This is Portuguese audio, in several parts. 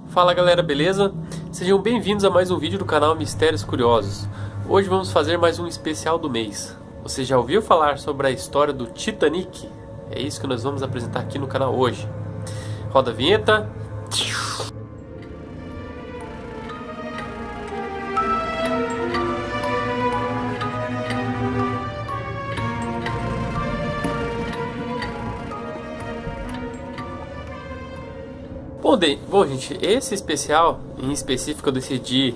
Fala galera, beleza? Sejam bem-vindos a mais um vídeo do canal Mistérios Curiosos. Hoje vamos fazer mais um especial do mês. Você já ouviu falar sobre a história do Titanic? É isso que nós vamos apresentar aqui no canal hoje. Roda a vinheta. Bom, gente, esse especial em específico eu decidi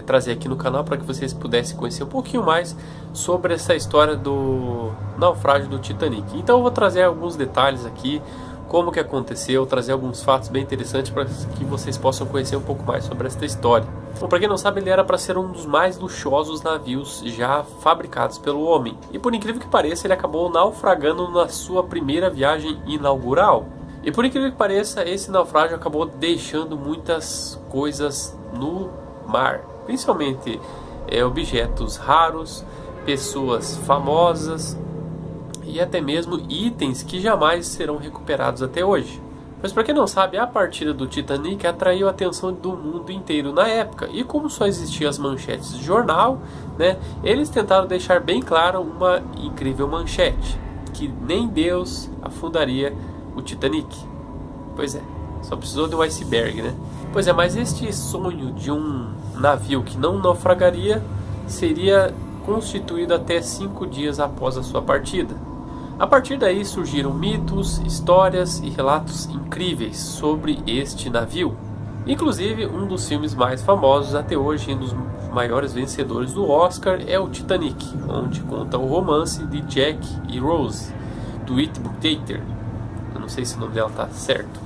trazer aqui no canal para que vocês pudessem conhecer um pouquinho mais sobre essa história do naufrágio do Titanic. Então eu vou trazer alguns detalhes aqui, como que aconteceu, trazer alguns fatos bem interessantes para que vocês possam conhecer um pouco mais sobre essa história. Bom, para quem não sabe, ele era para ser um dos mais luxuosos navios já fabricados pelo homem. E por incrível que pareça, ele acabou naufragando na sua primeira viagem inaugural. E por incrível que pareça, esse naufrágio acabou deixando muitas coisas no mar. Principalmente objetos raros, pessoas famosas e até mesmo itens que jamais serão recuperados até hoje. Mas para quem não sabe, a partida do Titanic atraiu a atenção do mundo inteiro na época. E como só existiam as manchetes de jornal, né, eles tentaram deixar bem claro uma incrível manchete: que nem Deus afundaria o Titanic. Pois é, só precisou de um iceberg, né? Pois é, mas este sonho de um navio que não naufragaria seria constituído até 5 dias após a sua partida. A partir daí surgiram mitos, histórias e relatos incríveis sobre este navio. Inclusive, um dos filmes mais famosos até hoje e um dos maiores vencedores do Oscar é o Titanic, onde conta o romance de Jack e Rose, do It Bukater. Eu não sei se o nome dela tá certo.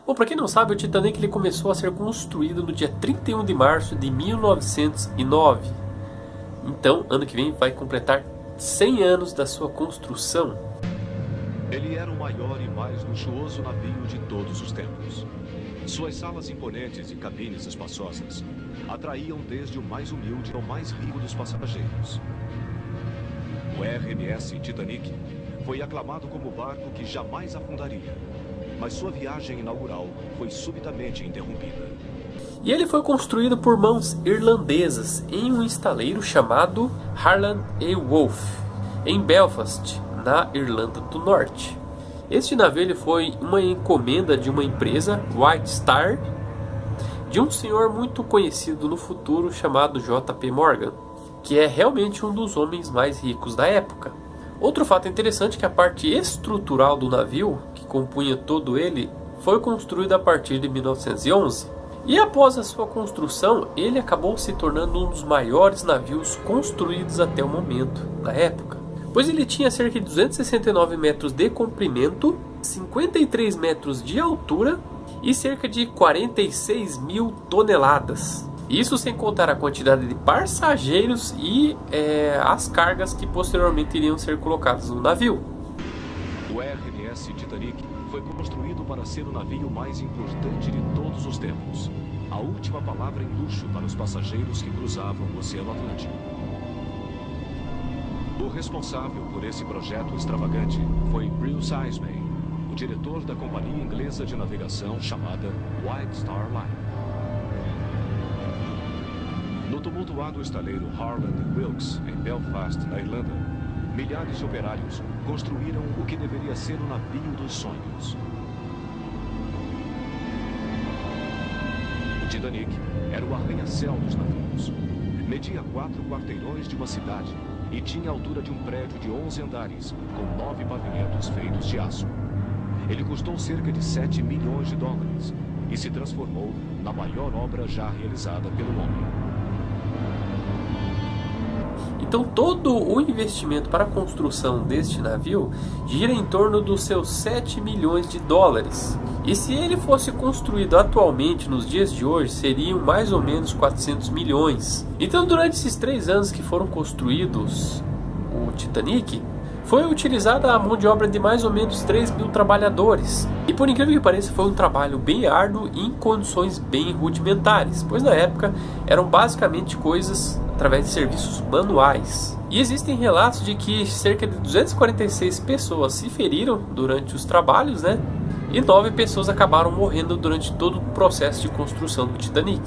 Bom, para quem não sabe, o Titanic ele começou a ser construído no dia 31 de março de 1909. Então, ano que vem vai completar 100 anos da sua construção. Ele era o maior e mais luxuoso navio de todos os tempos. Suas salas imponentes e cabines espaçosas atraíam desde o mais humilde ao mais rico dos passageiros. O RMS Titanic foi aclamado como o barco que jamais afundaria, mas sua viagem inaugural foi subitamente interrompida. E ele foi construído por mãos irlandesas em um estaleiro chamado Harland e Wolff, em Belfast, na Irlanda do Norte. Este navio ele foi uma encomenda de uma empresa, White Star, de um senhor muito conhecido no futuro chamado J.P. Morgan, que é realmente um dos homens mais ricos da época. Outro fato interessante é que a parte estrutural do navio, que compunha todo ele, foi construída a partir de 1911. E após a sua construção, ele acabou se tornando um dos maiores navios construídos até o momento, na época. Pois ele tinha cerca de 269 metros de comprimento, 53 metros de altura e cerca de 46 mil toneladas. Isso sem contar a quantidade de passageiros e as cargas que posteriormente iriam ser colocadas no navio. O RMS Titanic foi construído para ser o navio mais importante de todos os tempos. A última palavra em luxo para os passageiros que cruzavam o Oceano Atlântico. O responsável por esse projeto extravagante foi Bruce Ismay, o diretor da companhia inglesa de navegação chamada White Star Line. No tumultuado estaleiro Harland Wilkes, em Belfast, na Irlanda, milhares de operários construíram o que deveria ser o navio dos sonhos. O Titanic era o arranha-céu dos navios. Media 4 quarteirões de uma cidade e tinha a altura de um prédio de 11 andares, com 9 pavimentos feitos de aço. Ele custou cerca de 7 milhões de dólares e se transformou na maior obra já realizada pelo homem. Então todo o investimento para a construção deste navio gira em torno dos seus 7 milhões de dólares. E se ele fosse construído atualmente, nos dias de hoje, seriam mais ou menos 400 milhões. Então durante esses 3 anos que foram construídos o Titanic, foi utilizada a mão de obra de mais ou menos 3 mil trabalhadores. E por incrível que pareça, foi um trabalho bem árduo e em condições bem rudimentares, pois na época eram basicamente coisas através de serviços manuais. E existem relatos de que cerca de 246 pessoas se feriram durante os trabalhos, né? E 9 pessoas acabaram morrendo durante todo o processo de construção do Titanic.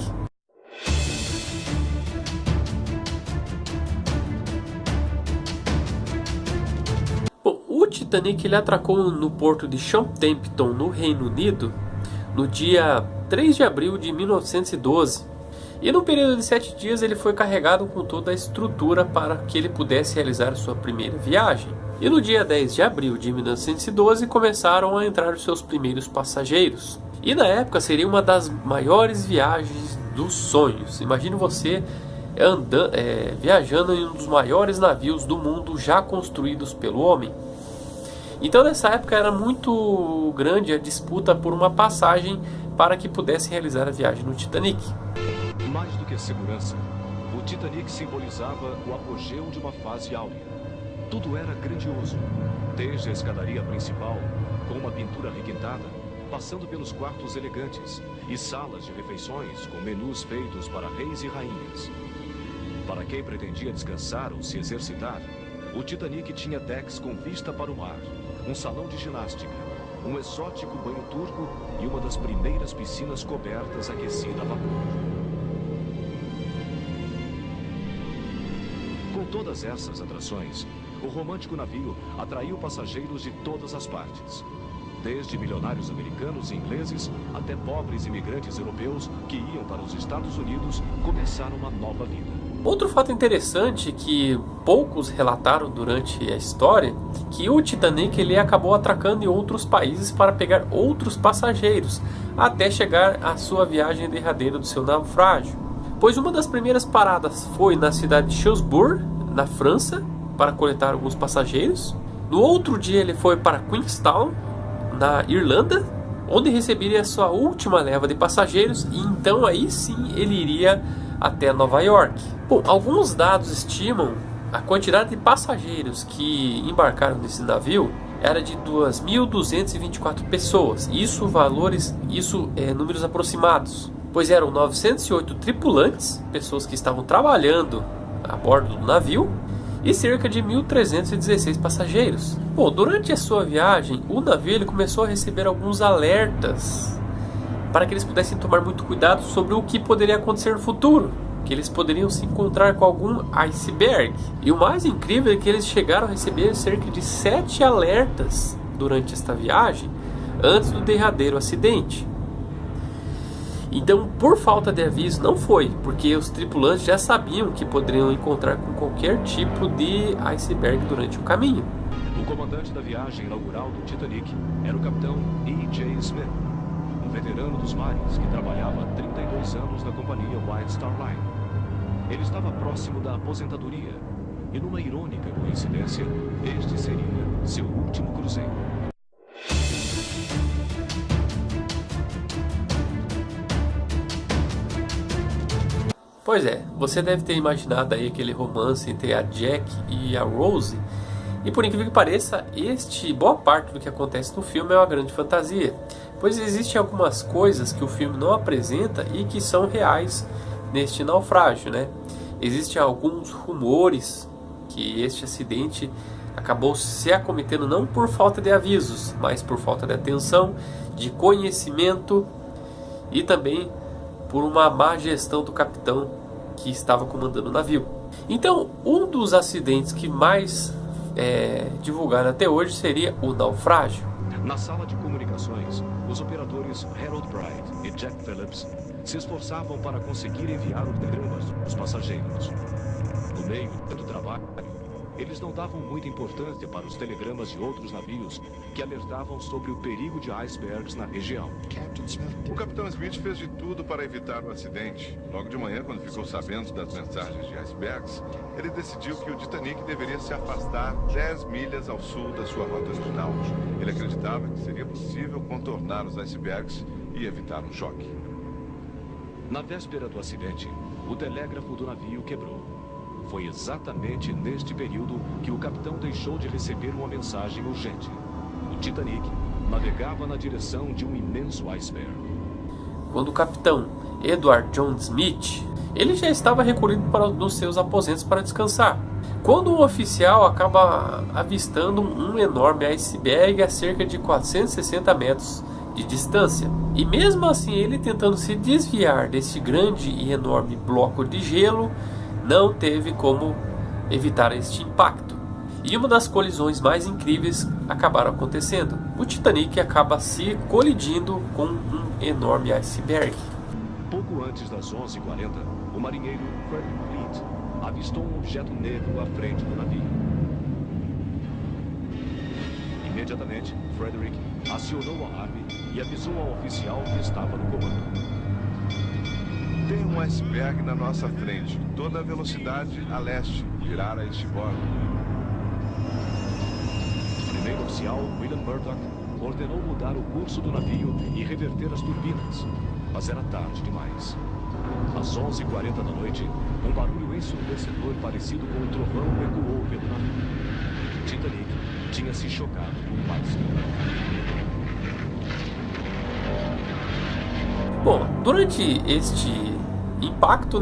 Bom, o Titanic ele atracou no porto de Southampton, no Reino Unido, no dia 3 de abril de 1912. E no período de 7 dias ele foi carregado com toda a estrutura para que ele pudesse realizar sua primeira viagem. E no dia 10 de abril de 1912 começaram a entrar os seus primeiros passageiros. E na época seria uma das maiores viagens dos sonhos. Imagine você viajando em um dos maiores navios do mundo já construídos pelo homem. Então nessa época era muito grande a disputa por uma passagem para que pudesse realizar a viagem no Titanic. Mais do que segurança, o Titanic simbolizava o apogeu de uma fase áurea. Tudo era grandioso, desde a escadaria principal, com uma pintura requintada, passando pelos quartos elegantes e salas de refeições com menus feitos para reis e rainhas. Para quem pretendia descansar ou se exercitar, o Titanic tinha decks com vista para o mar, um salão de ginástica, um exótico banho turco e uma das primeiras piscinas cobertas aquecida a vapor. Com todas essas atrações, o romântico navio atraiu passageiros de todas as partes. Desde milionários americanos e ingleses até pobres imigrantes europeus que iam para os Estados Unidos começar uma nova vida. Outro fato interessante que poucos relataram durante a história, que o Titanic ele acabou atracando em outros países para pegar outros passageiros, até chegar à sua viagem derradeira do seu naufrágio. Pois uma das primeiras paradas foi na cidade de Shrewsbury, na França, para coletar alguns passageiros. No outro dia ele foi para Queenstown, na Irlanda, onde receberia sua última leva de passageiros, e então aí sim ele iria até Nova York. Bom, alguns dados estimam a quantidade de passageiros que embarcaram nesse navio era de 2.224 pessoas. Isso números aproximados, pois eram 908 tripulantes, pessoas que estavam trabalhando a bordo do navio, e cerca de 1.316 passageiros. Bom, durante a sua viagem, o navio ele começou a receber alguns alertas para que eles pudessem tomar muito cuidado sobre o que poderia acontecer no futuro, que eles poderiam se encontrar com algum iceberg. E o mais incrível é que eles chegaram a receber cerca de 7 alertas durante esta viagem, antes do derradeiro acidente. Então, por falta de aviso, não foi, porque os tripulantes já sabiam que poderiam encontrar com qualquer tipo de iceberg durante o caminho. O comandante da viagem inaugural do Titanic era o capitão E.J. Smith, um veterano dos mares que trabalhava há 32 anos na companhia White Star Line. Ele estava próximo da aposentadoria e, numa irônica coincidência, este seria seu último cruzeiro. Pois é, você deve ter imaginado aí aquele romance entre a Jack e a Rose. E por incrível que pareça, boa parte do que acontece no filme é uma grande fantasia. Pois existem algumas coisas que o filme não apresenta e que são reais neste naufrágio, né? Existem alguns rumores que este acidente acabou se acometendo não por falta de avisos, mas por falta de atenção, de conhecimento e também por uma má gestão do capitão que estava comandando o navio. Então, um dos acidentes que mais divulgado até hoje seria o naufrágio. Na sala de comunicações, os operadores Harold Bright e Jack Phillips se esforçavam para conseguir enviar os telegramas dos passageiros. No meio do trabalho, eles não davam muita importância para os telegramas de outros navios que alertavam sobre o perigo de icebergs na região. O capitão Smith fez de tudo para evitar o acidente. Logo de manhã, quando ficou sabendo das mensagens de icebergs, ele decidiu que o Titanic deveria se afastar 10 milhas ao sul da sua rota original. Ele acreditava que seria possível contornar os icebergs e evitar um choque. Na véspera do acidente, o telégrafo do navio quebrou. Foi exatamente neste período que o capitão deixou de receber uma mensagem urgente. O Titanic navegava na direção de um imenso iceberg. Quando o capitão Edward John Smith, ele já estava recolhido para os seus aposentos para descansar, quando um oficial acaba avistando um enorme iceberg a cerca de 460 metros de distância. E mesmo assim, ele tentando se desviar desse grande e enorme bloco de gelo, não teve como evitar este impacto. E uma das colisões mais incríveis acabaram acontecendo. O Titanic acaba se colidindo com um enorme iceberg. Pouco antes das 11h40, o marinheiro Frederick Fleet avistou um objeto negro à frente do navio. Imediatamente, Frederick acionou o alarme e avisou ao oficial que estava no comando. Tem um iceberg na nossa frente, toda a velocidade a leste, virar a este bordo. O primeiro oficial, William Murdoch, ordenou mudar o curso do navio e reverter as turbinas, mas era tarde demais. Às 11h40 da noite, um barulho ensurdecedor parecido com um trovão ecoou pelo navio. O Titanic tinha se chocado com o iceberg. Bom, durante este impacto,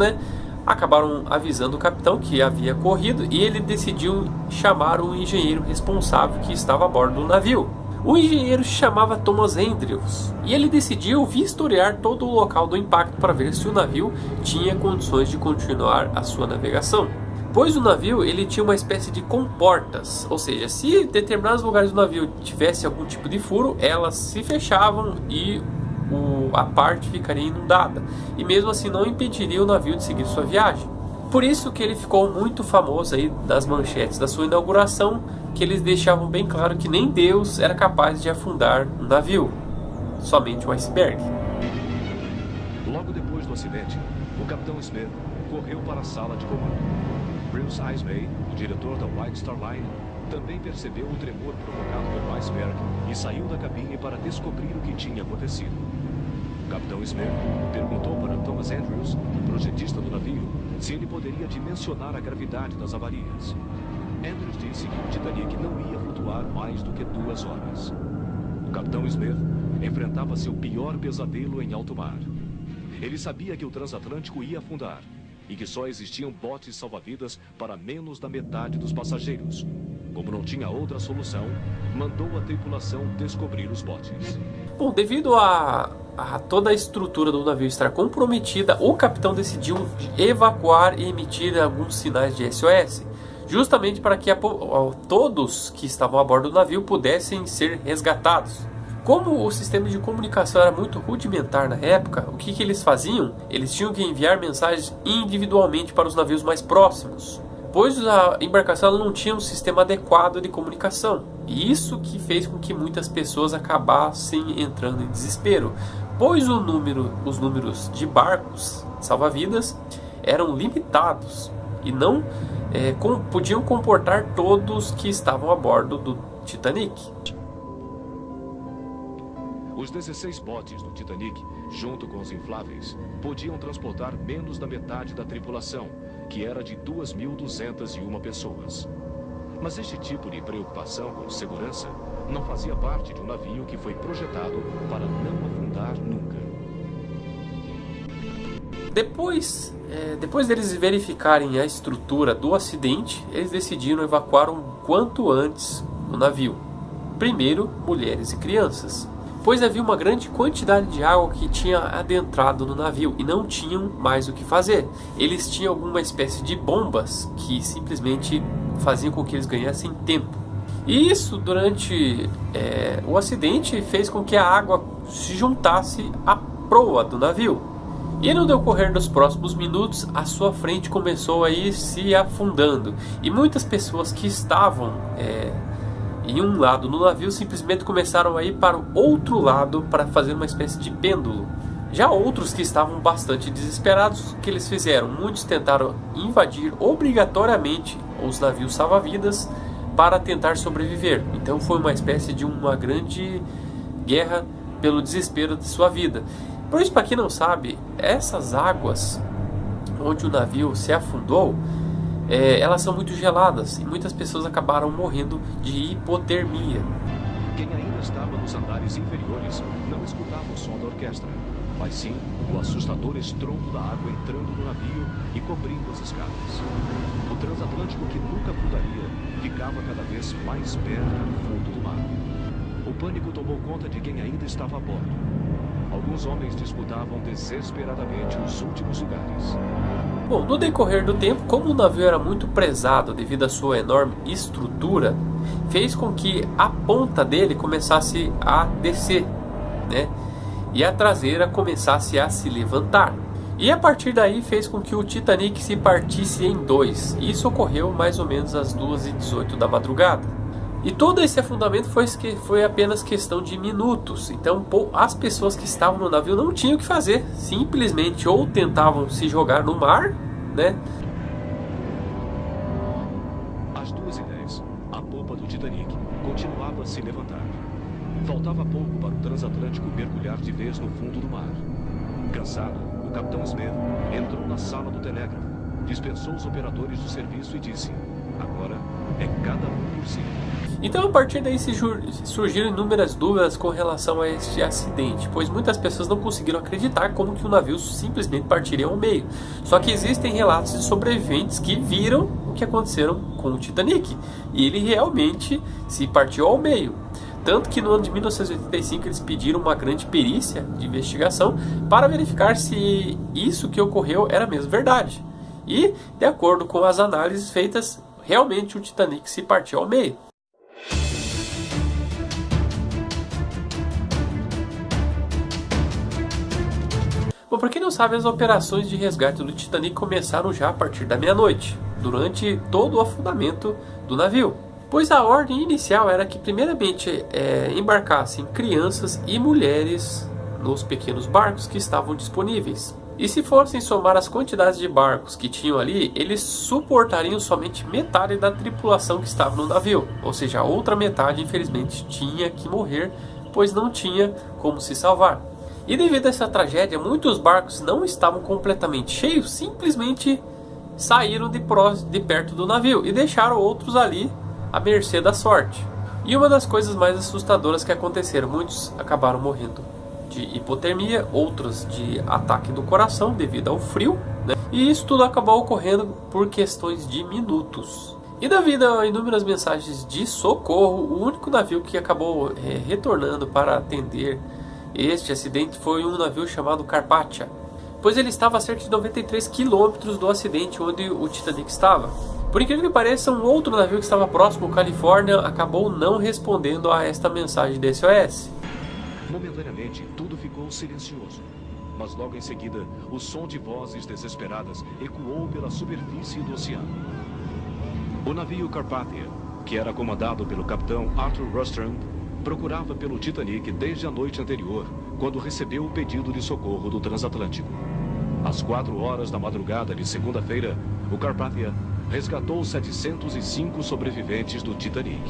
acabaram avisando o capitão que havia corrido e ele decidiu chamar o engenheiro responsável que estava a bordo do navio. O engenheiro se chamava Thomas Andrews e ele decidiu vistoriar todo o local do impacto para ver se o navio tinha condições de continuar a sua navegação. Pois o navio ele tinha uma espécie de comportas, ou seja, se determinados lugares do navio tivesse algum tipo de furo, elas se fechavam e a parte ficaria inundada, e mesmo assim não impediria o navio de seguir sua viagem. Por isso que ele ficou muito famoso aí nas manchetes da sua inauguração, que eles deixavam bem claro que nem Deus era capaz de afundar um navio, somente um iceberg. Logo depois do acidente, o capitão Smith correu para a sala de comando. Bruce Ismay, o diretor da White Star Line, também percebeu o tremor provocado pelo iceberg e saiu da cabine para descobrir o que tinha acontecido. O capitão Smith perguntou para Thomas Andrews, o projetista do navio, se ele poderia dimensionar a gravidade das avarias. Andrews disse que o Titanic não ia flutuar mais do que 2 horas. O capitão Smith enfrentava seu pior pesadelo em alto mar. Ele sabia que o transatlântico ia afundar e que só existiam botes salva-vidas para menos da metade dos passageiros. Como não tinha outra solução, mandou a tripulação descobrir os botes. Bom, devido a toda a estrutura do navio estar comprometida, o capitão decidiu evacuar e emitir alguns sinais de SOS, justamente para que todos que estavam a bordo do navio pudessem ser resgatados. Como o sistema de comunicação era muito rudimentar na época, o que eles faziam? Eles tinham que enviar mensagens individualmente para os navios mais próximos, pois a embarcação não tinha um sistema adequado de comunicação. E isso que fez com que muitas pessoas acabassem entrando em desespero, pois os números de barcos salva-vidas eram limitados e não podiam comportar todos que estavam a bordo do Titanic. Os 16 botes do Titanic, junto com os infláveis, podiam transportar menos da metade da tripulação, que era de 2.201 pessoas. Mas este tipo de preocupação com segurança não fazia parte de um navio que foi projetado para não afundar nunca. Depois deles verificarem a estrutura do acidente, eles decidiram evacuar o quanto antes o navio. Primeiro, mulheres e crianças, pois havia uma grande quantidade de água que tinha adentrado no navio e não tinham mais o que fazer. Eles tinham alguma espécie de bombas que simplesmente faziam com que eles ganhassem tempo. E isso, durante o acidente, fez com que a água se juntasse à proa do navio. E no decorrer dos próximos minutos, a sua frente começou a ir se afundando. E muitas pessoas que estavam em um lado no navio simplesmente começaram a ir para o outro lado para fazer uma espécie de pêndulo. Já outros que estavam bastante desesperados, o que eles fizeram? Muitos tentaram invadir obrigatoriamente os navios salva-vidas para tentar sobreviver. Então foi uma espécie de uma grande guerra pelo desespero de sua vida. Por isso, para quem não sabe, essas águas onde o navio se afundou, elas são muito geladas e muitas pessoas acabaram morrendo de hipotermia. Quem ainda estava nos andares inferiores não escutava o som da orquestra, mas sim o assustador estrondo da água entrando no navio e cobrindo as escadas. O transatlântico, que nunca afundaria, ficava cada vez mais perto do fundo do mar. O pânico tomou conta de quem ainda estava a bordo. Alguns homens disputavam desesperadamente os últimos lugares. Bom, no decorrer do tempo, como o navio era muito prezado devido à sua enorme estrutura, fez com que a ponta dele começasse a descer, né? E a traseira começasse a se levantar. E a partir daí fez com que o Titanic se partisse em dois. Isso ocorreu mais ou menos às 2h18 da madrugada. E todo esse afundamento foi apenas questão de minutos. Então as pessoas que estavam no navio não tinham o que fazer. Simplesmente ou tentavam se jogar no mar, né? Às 2h10, a popa do Titanic continuava a se levantar. Faltava pouco para o transatlântico mergulhar de vez no fundo do mar. Cansado, o capitão Smith entrou na sala do telégrafo, dispensou os operadores do serviço e disse: agora é cada um por si. Então, a partir daí surgiram inúmeras dúvidas com relação a este acidente, pois muitas pessoas não conseguiram acreditar como que o navio simplesmente partiria ao meio. Só que existem relatos de sobreviventes que viram o que aconteceu com o Titanic, e ele realmente se partiu ao meio. Tanto que no ano de 1985 eles pediram uma grande perícia de investigação para verificar se isso que ocorreu era mesmo verdade. E, de acordo com as análises feitas, realmente o Titanic se partiu ao meio. Bom, para quem não sabe, as operações de resgate do Titanic começaram já a partir da meia-noite, durante todo o afundamento do navio. Pois a ordem inicial era que primeiramente embarcassem crianças e mulheres nos pequenos barcos que estavam disponíveis. E se fossem somar as quantidades de barcos que tinham ali, eles suportariam somente metade da tripulação que estava no navio. Ou seja, a outra metade infelizmente tinha que morrer, pois não tinha como se salvar. E devido a essa tragédia, muitos barcos não estavam completamente cheios, simplesmente saíram de perto do navio e deixaram outros ali à mercê da sorte. E uma das coisas mais assustadoras que aconteceram, muitos acabaram morrendo de hipotermia, outros de ataque do coração devido ao frio, né? E isso tudo acabou ocorrendo por questões de minutos. E devido a inúmeras mensagens de socorro, o único navio que acabou retornando para atender este acidente foi um navio chamado Carpathia, pois ele estava a cerca de 93 quilômetros do acidente onde o Titanic estava. Por incrível que pareça, um outro navio que estava próximo, o California, acabou não respondendo a esta mensagem de SOS. Momentaneamente, tudo ficou silencioso. Mas logo em seguida, o som de vozes desesperadas ecoou pela superfície do oceano. O navio Carpathia, que era comandado pelo capitão Arthur Rostron, procurava pelo Titanic desde a noite anterior, quando recebeu o pedido de socorro do transatlântico. Às 4 horas da madrugada de segunda-feira, o Carpathia resgatou 705 sobreviventes do Titanic.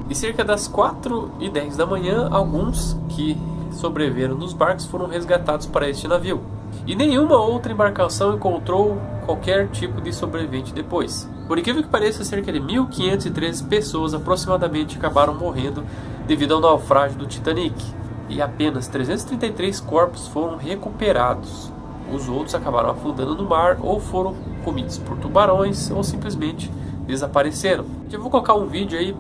E cerca das 4h10 da manhã, alguns que sobreviveram nos barcos foram resgatados para este navio. E nenhuma outra embarcação encontrou qualquer tipo de sobrevivente depois. Por incrível que pareça, cerca de 1.513 pessoas aproximadamente acabaram morrendo devido ao naufrágio do Titanic. E apenas 333 corpos foram recuperados. Os outros acabaram afundando no mar, ou foram comidos por tubarões, ou simplesmente desapareceram. Eu vou colocar um vídeo aí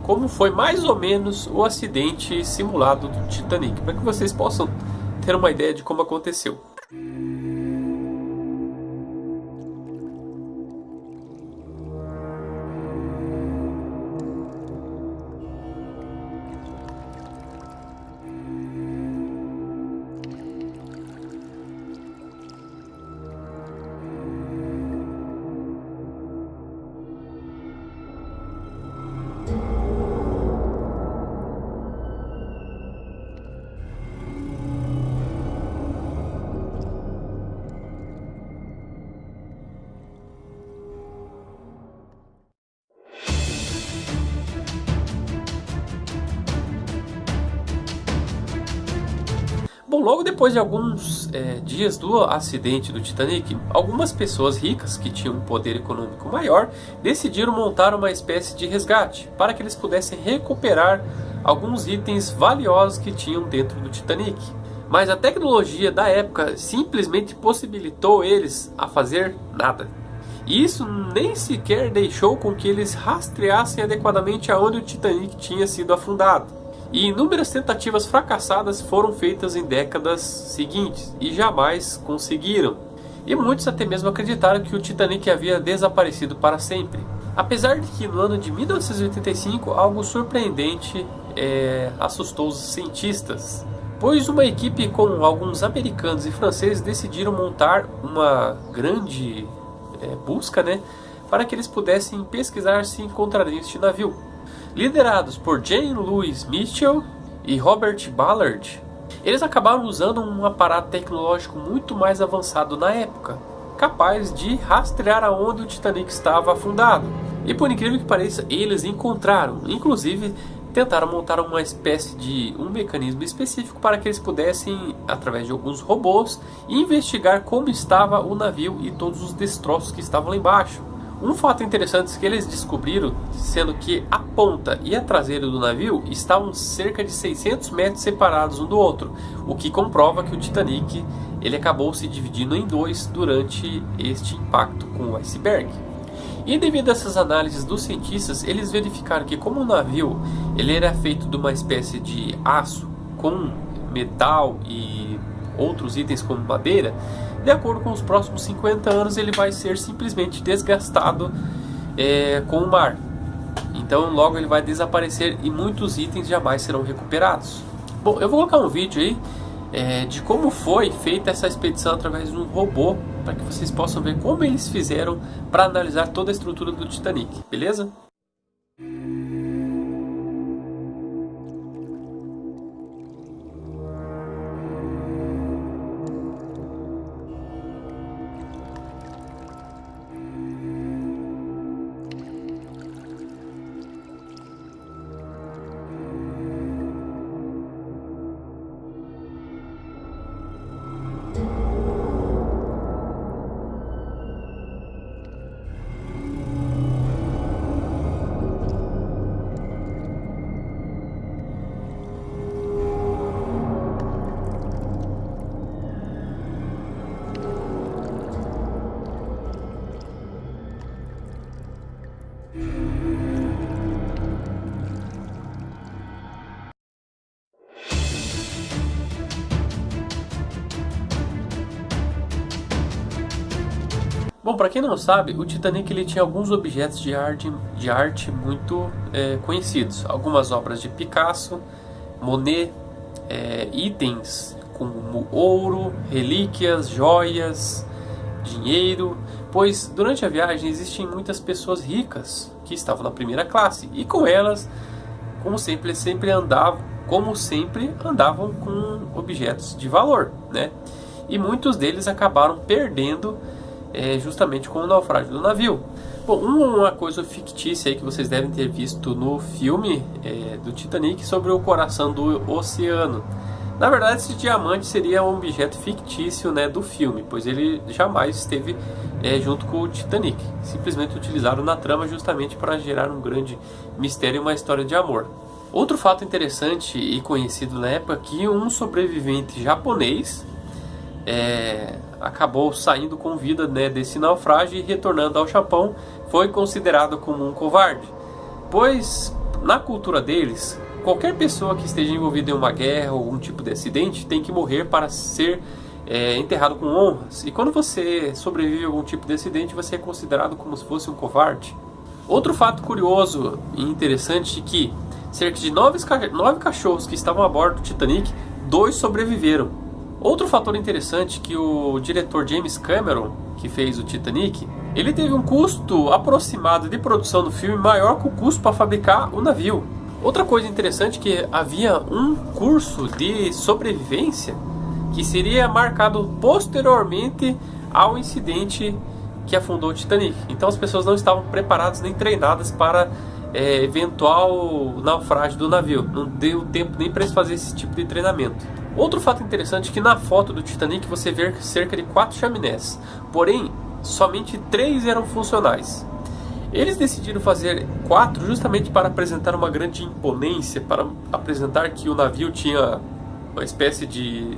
como foi mais ou menos o acidente simulado do Titanic, para que vocês possam ter uma ideia de como aconteceu. Bom, logo depois de alguns dias do acidente do Titanic, algumas pessoas ricas que tinham um poder econômico maior decidiram montar uma espécie de resgate para que eles pudessem recuperar alguns itens valiosos que tinham dentro do Titanic. Mas a tecnologia da época simplesmente possibilitou eles a fazer nada. E isso nem sequer deixou com que eles rastreassem adequadamente aonde o Titanic tinha sido afundado. E inúmeras tentativas fracassadas foram feitas em décadas seguintes e jamais conseguiram. E muitos até mesmo acreditaram que o Titanic havia desaparecido para sempre. Apesar de que no ano de 1985 algo surpreendente assustou os cientistas, pois uma equipe com alguns americanos e franceses decidiram montar uma grande busca, para que eles pudessem pesquisar se encontrariam este navio. Liderados por Jane Louis Mitchell e Robert Ballard, eles acabaram usando um aparato tecnológico muito mais avançado na época, capaz de rastrear aonde o Titanic estava afundado. E por incrível que pareça, eles encontraram, inclusive tentaram montar uma espécie de um mecanismo específico para que eles pudessem, através de alguns robôs, investigar como estava o navio e todos os destroços que estavam lá embaixo. Um fato interessante que eles descobriram, sendo que a ponta e a traseira do navio estavam cerca de 600 metros separados um do outro, o que comprova que o Titanic ele acabou se dividindo em dois durante este impacto com o iceberg. E devido a essas análises dos cientistas, eles verificaram que como o navio ele era feito de uma espécie de aço com metal e outros itens como madeira, de acordo com os próximos 50 anos ele vai ser simplesmente desgastado com o mar. Então logo ele vai desaparecer e muitos itens jamais serão recuperados. Bom, eu vou colocar um vídeo aí de como foi feita essa expedição através de um robô, para que vocês possam ver como eles fizeram para analisar toda a estrutura do Titanic, beleza? Bom, para quem não sabe, o Titanic ele tinha alguns objetos de arte muito conhecidos. Algumas obras de Picasso, Monet, itens como ouro, relíquias, joias, dinheiro. Pois durante a viagem existem muitas pessoas ricas que estavam na primeira classe. E com elas, como sempre andavam com objetos de valor, E muitos deles acabaram perdendo justamente com o naufrágio do navio. Bom, uma coisa fictícia aí que vocês devem ter visto no filme do Titanic sobre o coração do oceano. Na verdade, esse diamante seria um objeto fictício do filme, pois ele jamais esteve junto com o Titanic. Simplesmente utilizaram na trama justamente para gerar um grande mistério e uma história de amor. Outro fato interessante e conhecido na época é que um sobrevivente japonês acabou saindo com vida desse naufrágio e retornando ao Japão, foi considerado como um covarde, pois na cultura deles, qualquer pessoa que esteja envolvida em uma guerra ou algum tipo de acidente tem que morrer para ser enterrado com honras, e quando você sobrevive a algum tipo de acidente você é considerado como se fosse um covarde. Outro fato curioso e interessante é que cerca de 9 cachorros que estavam a bordo do Titanic, 2 sobreviveram. Outro fator interessante é que o diretor James Cameron, que fez o Titanic, ele teve um custo aproximado de produção do filme maior que o custo para fabricar o navio. Outra coisa interessante é que havia um curso de sobrevivência que seria marcado posteriormente ao incidente que afundou o Titanic. Então as pessoas não estavam preparadas nem treinadas para eventual naufrágio do navio. Não deu tempo nem para eles fazerem esse tipo de treinamento. Outro fato interessante é que na foto do Titanic você vê cerca de 4 chaminés, porém somente 3 eram funcionais. Eles decidiram fazer 4 justamente para apresentar uma grande imponência, para apresentar que o navio tinha uma espécie de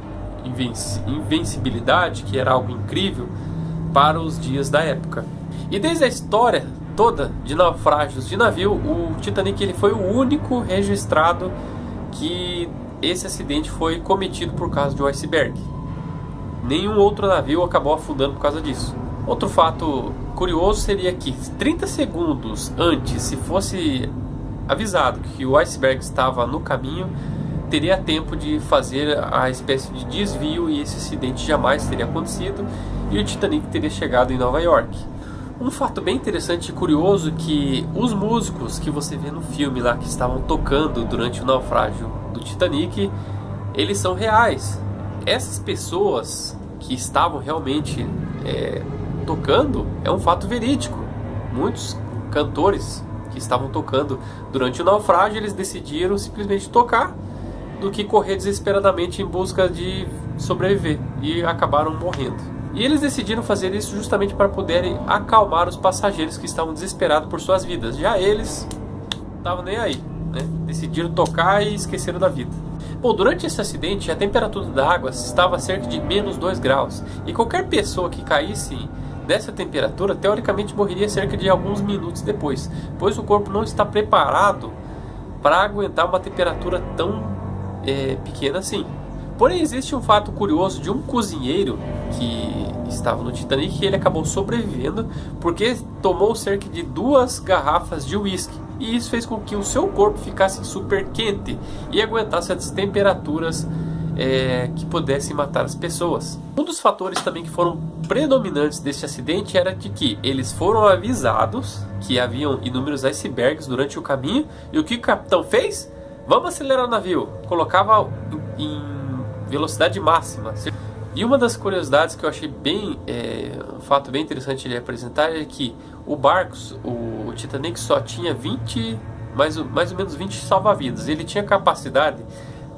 invencibilidade, que era algo incrível para os dias da época. E desde a história toda de naufrágios de navio, o Titanic ele foi o único registrado que esse acidente foi cometido por causa de um iceberg. Nenhum outro navio acabou afundando por causa disso. Outro fato curioso seria que 30 segundos antes, se fosse avisado que o iceberg estava no caminho, teria tempo de fazer a espécie de desvio e esse acidente jamais teria acontecido e o Titanic teria chegado em Nova York. Um fato bem interessante e curioso que os músicos que você vê no filme lá que estavam tocando durante o naufrágio do Titanic, eles são reais. Essas pessoas que estavam realmente tocando é um fato verídico. Muitos cantores que estavam tocando durante o naufrágio, eles decidiram simplesmente tocar do que correr desesperadamente em busca de sobreviver e acabaram morrendo. E eles decidiram fazer isso justamente para poderem acalmar os passageiros que estavam desesperados por suas vidas. Já eles não estavam nem aí, né? Decidiram tocar e esqueceram da vida. Bom, durante esse acidente, a temperatura da água estava a cerca de menos 2 graus. E qualquer pessoa que caísse dessa temperatura, teoricamente morreria cerca de alguns minutos depois, pois o corpo não está preparado para aguentar uma temperatura tão pequena assim. Porém, existe um fato curioso de um cozinheiro que estava no Titanic, que ele acabou sobrevivendo porque tomou cerca de 2 garrafas de uísque. E isso fez com que o seu corpo ficasse super quente e aguentasse as temperaturas que pudessem matar as pessoas. Um dos fatores também que foram predominantes deste acidente era de que eles foram avisados que haviam inúmeros icebergs durante o caminho. E o que o capitão fez? Vamos acelerar o navio. Colocava em velocidade máxima. E uma das curiosidades que eu achei um fato bem interessante de apresentar é que o barco, o Titanic, só tinha mais ou menos 20 salva-vidas. Ele tinha capacidade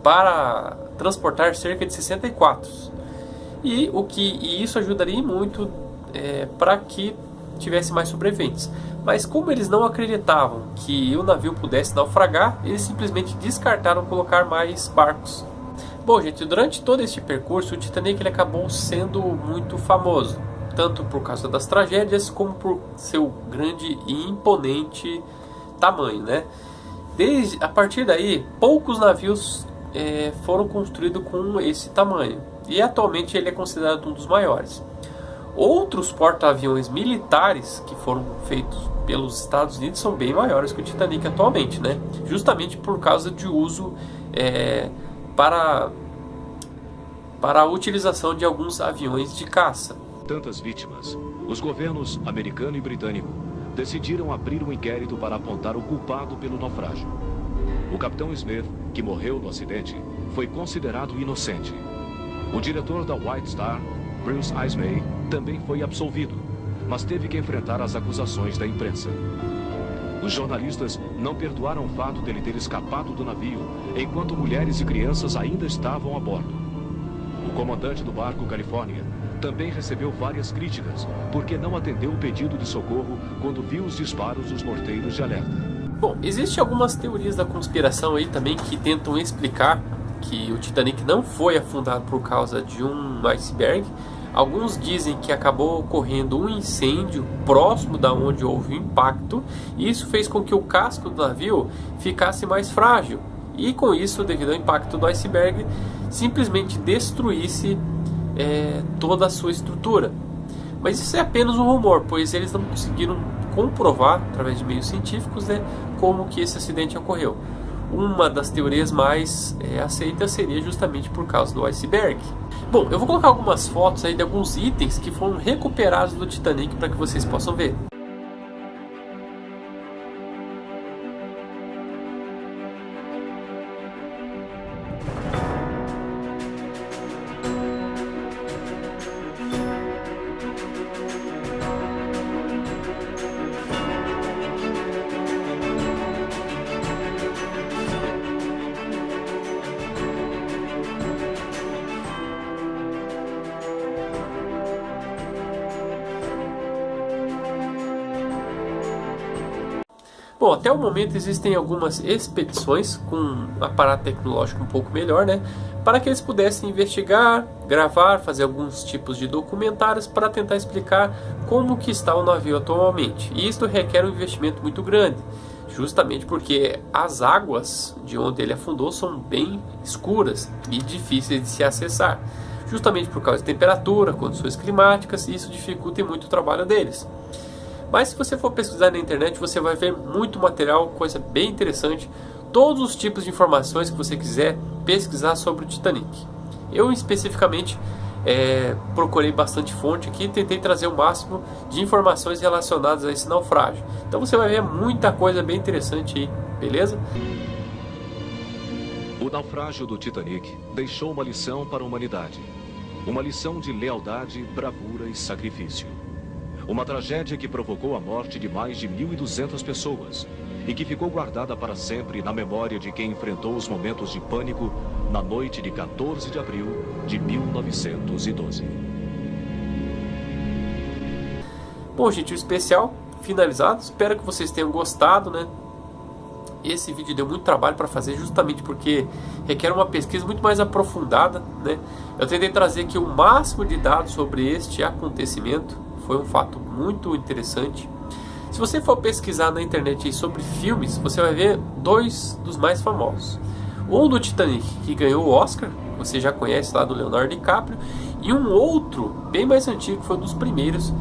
para transportar cerca de 64. E isso ajudaria muito para que tivesse mais sobreviventes. Mas como eles não acreditavam que o navio pudesse naufragar, eles simplesmente descartaram colocar mais barcos. Bom, gente, durante todo este percurso, o Titanic ele acabou sendo muito famoso, tanto por causa das tragédias, como por seu grande e imponente tamanho, né? A partir daí, poucos navios foram construídos com esse tamanho, e atualmente ele é considerado um dos maiores. Outros porta-aviões militares que foram feitos pelos Estados Unidos são bem maiores que o Titanic atualmente, né? Justamente por causa de uso para a utilização de alguns aviões de caça. Tantas vítimas, os governos americano e britânico decidiram abrir um inquérito para apontar o culpado pelo naufrágio. O capitão Smith, que morreu no acidente, foi considerado inocente. O diretor da White Star, Bruce Ismay, também foi absolvido, mas teve que enfrentar as acusações da imprensa. Os jornalistas não perdoaram o fato dele ter escapado do navio, enquanto mulheres e crianças ainda estavam a bordo. O comandante do barco Califórnia também recebeu várias críticas, porque não atendeu o pedido de socorro quando viu os disparos dos morteiros de alerta. Bom, existem algumas teorias da conspiração aí também que tentam explicar que o Titanic não foi afundado por causa de um iceberg. Alguns dizem que acabou ocorrendo um incêndio próximo da onde houve o impacto, e isso fez com que o casco do navio ficasse mais frágil, e com isso, devido ao impacto do iceberg, simplesmente destruísse toda a sua estrutura. Mas isso é apenas um rumor, pois eles não conseguiram comprovar, através de meios científicos, como que esse acidente ocorreu. Uma das teorias mais aceitas seria justamente por causa do iceberg. Bom, eu vou colocar algumas fotos aí de alguns itens que foram recuperados do Titanic para que vocês possam ver. Bom, até o momento existem algumas expedições com um aparato tecnológico um pouco melhor, né? Para que eles pudessem investigar, gravar, fazer alguns tipos de documentários para tentar explicar como que está o navio atualmente. E isso requer um investimento muito grande, justamente porque as águas de onde ele afundou são bem escuras e difíceis de se acessar. Justamente por causa de temperatura, condições climáticas, e isso dificulta muito o trabalho deles. Mas se você for pesquisar na internet, você vai ver muito material, coisa bem interessante, todos os tipos de informações que você quiser pesquisar sobre o Titanic. Eu especificamente procurei bastante fonte aqui e tentei trazer o máximo de informações relacionadas a esse naufrágio. Então você vai ver muita coisa bem interessante aí, beleza? O naufrágio do Titanic deixou uma lição para a humanidade. Uma lição de lealdade, bravura e sacrifício. Uma tragédia que provocou a morte de mais de 1.200 pessoas e que ficou guardada para sempre na memória de quem enfrentou os momentos de pânico na noite de 14 de abril de 1912. Bom, gente, o especial finalizado. Espero que vocês tenham gostado, né? Esse vídeo deu muito trabalho para fazer, justamente porque requer uma pesquisa muito mais aprofundada, né? Eu tentei trazer aqui o máximo de dados sobre este acontecimento. Foi um fato muito interessante. Se você for pesquisar na internet aí sobre filmes, você vai ver dois dos mais famosos. Um do Titanic, que ganhou o Oscar, você já conhece lá, do Leonardo DiCaprio, e um outro, bem mais antigo, que foi um dos primeiros,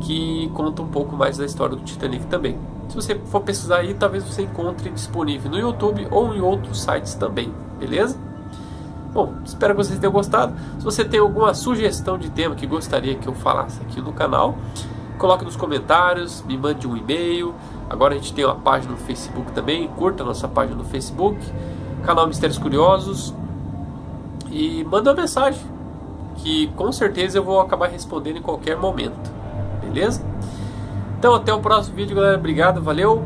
que conta um pouco mais da história do Titanic também. Se você for pesquisar aí, talvez você encontre disponível no YouTube ou em outros sites também, beleza? Bom, espero que vocês tenham gostado. Se você tem alguma sugestão de tema que gostaria que eu falasse aqui no canal, coloque nos comentários, me mande um e-mail. Agora a gente tem uma página no Facebook também, curta a nossa página no Facebook, canal Mistérios Curiosos, e manda uma mensagem, que com certeza eu vou acabar respondendo em qualquer momento, beleza? Então até o próximo vídeo, galera. Obrigado, valeu!